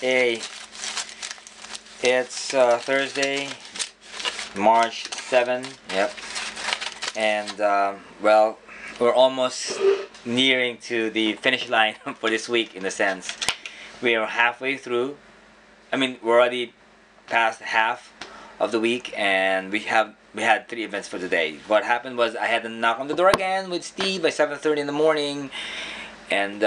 Hey, it's Thursday, March 7. Yep. And, well, we're almost nearing to the finish line for this week in a sense. We are halfway through. I mean, we're already past half of the week, and we had three events for today. What happened was I had to knock on the door again with Steve by 7:30 in the morning, and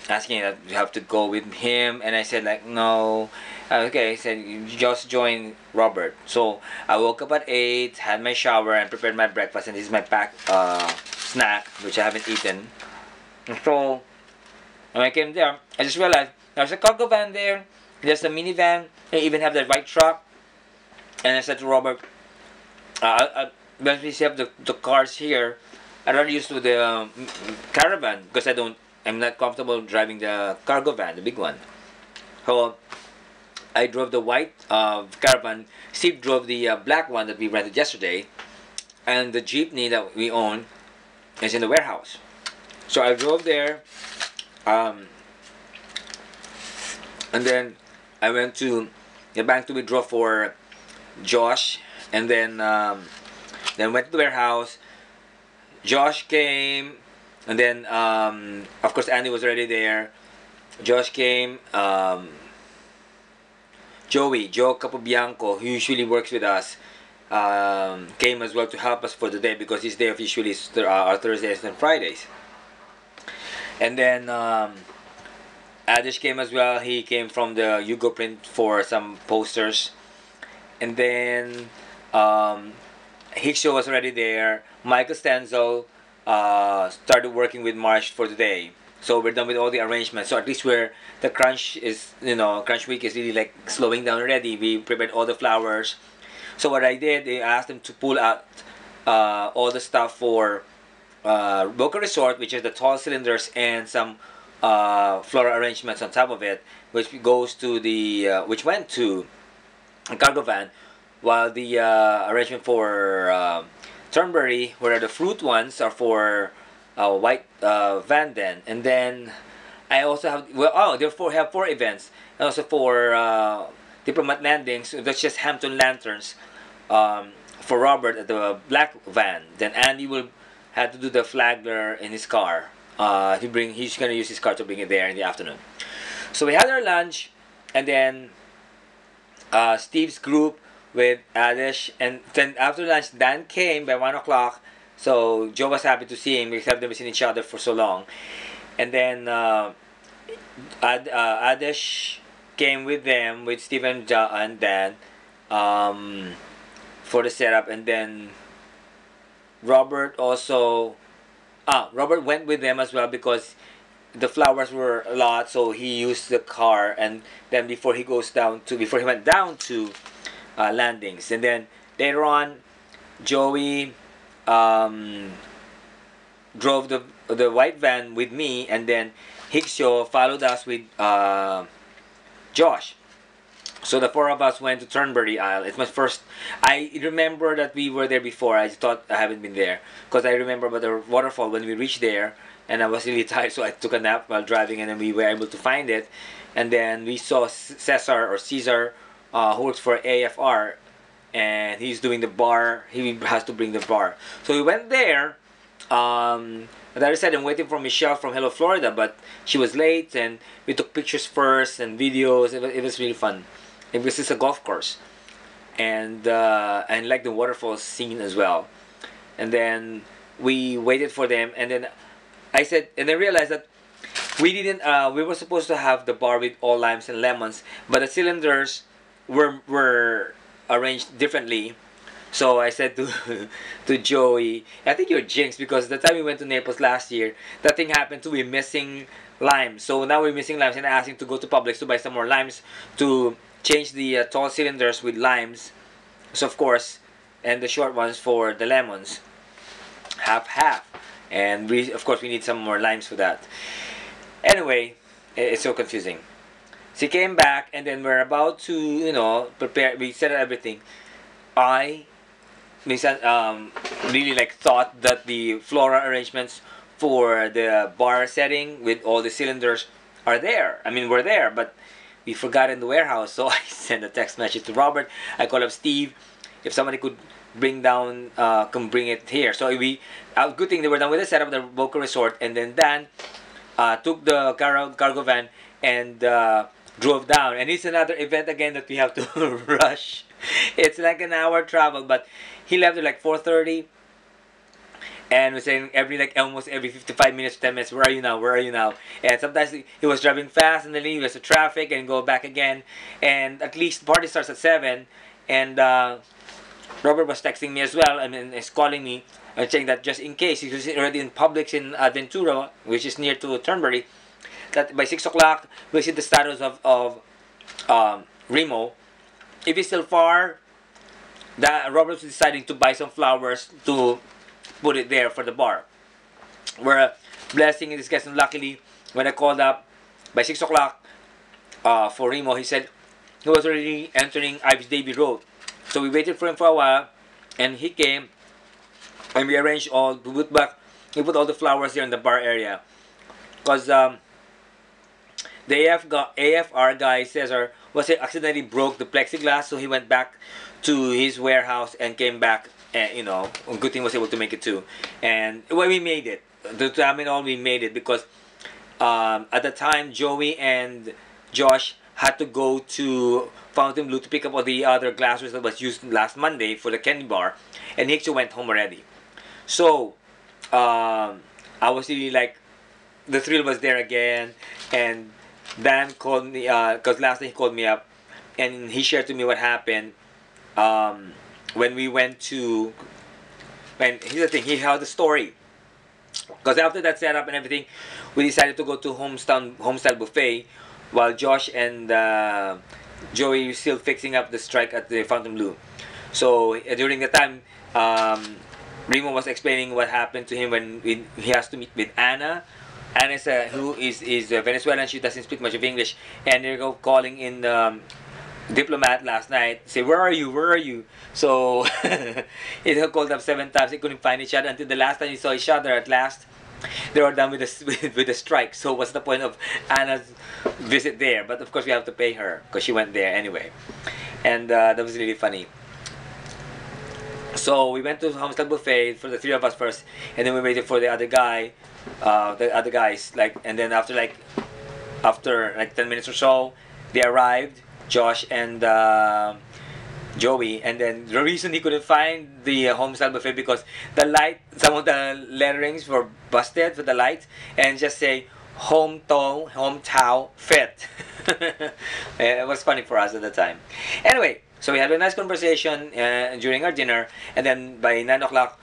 asking that we have to go with him, and I said like no. Okay, he said you just join Robert. So I woke up at 8, had my shower, and prepared my breakfast, and this is my packed snack which I haven't eaten. And so when I came there, I just realized there's a cargo van there, there's a minivan, they even have the white truck. And I said to Robert, when we have the cars here, I'd rather use to the caravan because I'm not comfortable driving the cargo van, the big one. So I drove the white caravan. Steve drove the black one that we rented yesterday, and the jeepney that we own is in the warehouse. So I drove there, um, and then I went to the bank to withdraw for Josh, and then went to the warehouse. Josh came, and then of course Andy was already there. Josh came. Joe Capobianco, who usually works with us, came as well to help us for the day because his day of usually is our Thursdays and Fridays. And then Adish came as well. He came from the Yugo print for some posters. And then Hickshaw was already there. Michael Stenzel started working with Marsh for the day. So we're done with all the arrangements. So at least where the crunch week is really like slowing down already. We prepared all the flowers. So what I did, I asked them to pull out all the stuff for Boca Resort, which is the tall cylinders and some floral arrangements on top of it, which goes to which went to a cargo van, while the arrangement for Turnberry, where the fruit ones are for white van then. And then I also therefore have four events. And also for Diplomat Landings, that's just Hampton Lanterns for Robert at the black van. Then Andy will have to do the flagler in his car. He's gonna use his car to bring it there in the afternoon. So we had our lunch, and then Steve's group with Adish, and then after lunch Dan came by 1 o'clock. So Joe was happy to see him because they've never seen each other for so long. And then Adish came with them with Steve and Dan for the setup, and then Robert also Robert went with them as well because the flowers were a lot, so he used the car, and then before he went down to landings, and then later on Joey drove the white van with me, and then Hickshaw followed us with Josh. So the four of us went to Turnberry Isle. It's my first. I remember that we were there before. I thought I haven't been there because I remember about the waterfall when we reached there, and I was really tired, so I took a nap while driving, and then we were able to find it. And then we saw Caesar, who works for AFR, and he's doing the bar. He has to bring the bar. So we went there. As I said, I'm waiting for Michelle from Hello Florida, but she was late, and we took pictures first and videos. It was really fun. This is a golf course, and like the waterfall scene as well. And then we waited for them, and then I said, and I realized that we didn't. We were supposed to have the bar with all limes and lemons, but the cylinders were arranged differently. So I said to to Joey, I think you're jinxed because the time we went to Naples last year, that thing happened to be missing limes. So now we're missing limes, and asking to go to Publix to buy some more limes to change the tall cylinders with limes. So of course, and the short ones for the lemons, half half. And we need some more limes for that. Anyway, it's so confusing. She came back, and then we're about to prepare. We set up everything. I really like thought that the floral arrangements for the bar setting with all the cylinders are there. I mean, we're there, but we forgot in the warehouse. So I sent a text message to Robert. I called up Steve. If somebody could bring down, come bring it here. So good thing they were done with the setup of the Boca Resort, and then Dan took the cargo van and drove down. And it's another event again that we have to rush. It's like an hour travel, but he left at like 4:30. And was saying almost every 55 minutes, 10 minutes, where are you now? Where are you now? And sometimes he was driving fast, and then he was to traffic and go back again. And at least the party starts at 7. And Robert was texting me as well. I mean, he's calling me and saying that just in case, he was already in Publix in Ventura, which is near to Turnberry, that by 6 o'clock we'll see the status of Remo. If he's still far, Robert was deciding to buy some flowers to put it there for the bar. We're blessing in disguise, and luckily, when I called up by 6 o'clock for Remo, he said he was already entering Ives Davy Road. So we waited for him for a while, and he came, and we arranged all to put back. We put all the flowers there in the bar area, because the AFR guy Cesar accidentally broke the plexiglass, so he went back to his warehouse and came back. And good thing was able to make it too. And we made it. We made it because at the time Joey and Josh had to go to Fontainebleau to pick up all the other glassware that was used last Monday for the candy bar, and Hicks went home already. So I was really like, the thrill was there again. And Dan called me because last night he called me up and he shared to me what happened. When we went to, here's the thing, he held the story. Because after that setup and everything, we decided to go to Homestyle Buffet, while Josh and Joey were still fixing up the strike at the Fontainebleau. So during the time, Remo was explaining what happened to him when he has to meet with Anna. Anna who is Venezuelan. She doesn't speak much of English, and they're calling in Diplomat last night, say, where are you? So he called up 7 times. They couldn't find each other until the last time he saw each other. At last, they were done with the strike. So what's the point of Anna's visit there? But of course we have to pay her because she went there anyway. And that was really funny. So we went to Homestyle Buffet for the 3 of us first, and then we waited for the other guys. And then after 10 minutes or so, they arrived. Josh and Joey, and then the reason he couldn't find the Homestyle Buffet because some of the letterings were busted for the lights, and just say hometown fit. It was funny for us at the time. Anyway, so we had a nice conversation during our dinner, and then by 9 o'clock